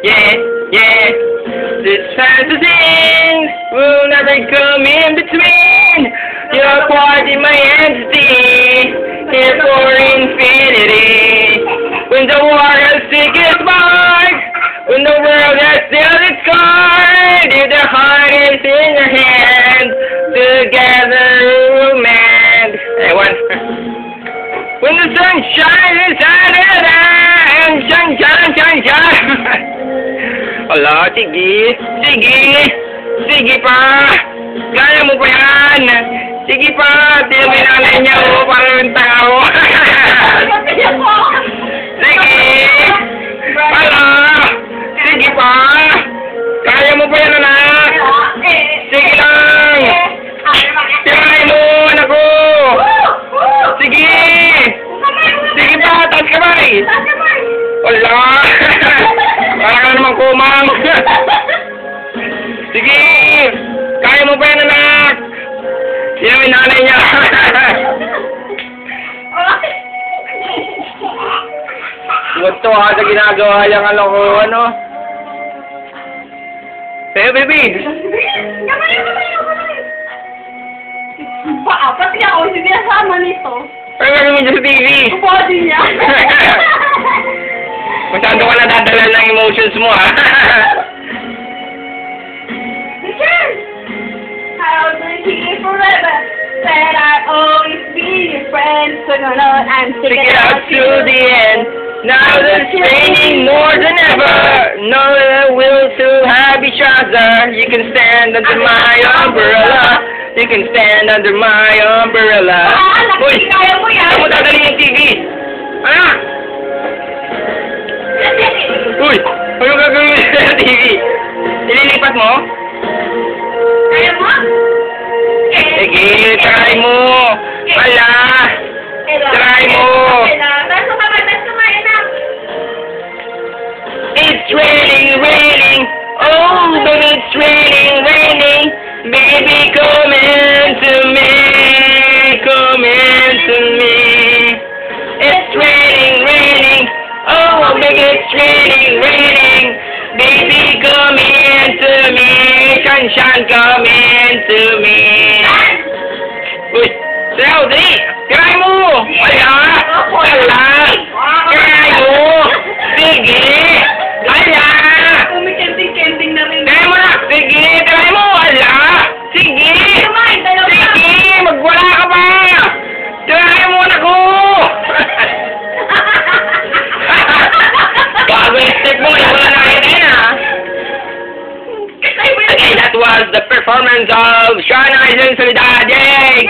yeah, yeah. This fantasy will never come in between. You're part in my entity, here for infinity. When the war has taken its mark, when the world has still its card, if the heart is in your hand, together we'll mend. Hey, one. When the sun shines inside it, and shine. Ala, sige, sige pa. Kaya mo pa yan. Sige pa, tiyo may nanay niya, oh, para yung tao. Sige. Ala, sige pa. Kaya mo pa yan, anak. Sige lang. Tiray mo, anak ko. Sige. Sige pa, taas kamay. Wala. Para ka naman kumang. Sige. Kaya mo pa yan, anak. Yan may nanay niya. Gusto ha sa ginagawa yung ano. Hey, baby. Kamay. Pati ako, hindi nasama nito. Pero gano'n mo dyan sa TV. Body niya. Masyado ka nadadala ng emotions mo, ha? I'll be here forever. Said I'd always be your friend. So no, I'm Stick it out to the end. Now it's raining more than ever. Know that we'll still have each other. You can stand under my umbrella. You can stand under my umbrella. Uy! Kaya mo yan. Saan mo dadalhin yung TV? Ano? Uy! Ano gagawin mo sa TV? Ililipat mo? Kaya mo? Sige, try mo. Hala. Try mo. Beso kamay, anak. It's raining. Oh, but it's raining. Baby, come into me. It's raining. Oh, baby, it's raining. Baby, come into me. Sunshine, come into me. Uy, sayaw, dali. Try mo. Wala. Try mo. Sige. Wala. Umikending na rin. Try mo na. Sige, try mo. Wala. Sige. Sige, magwala ka pa. Try mo na ko. Bago yung step mo, wala na kayo na, ha? Okay, that was the performance of Sean Eisen Solidad. Yay!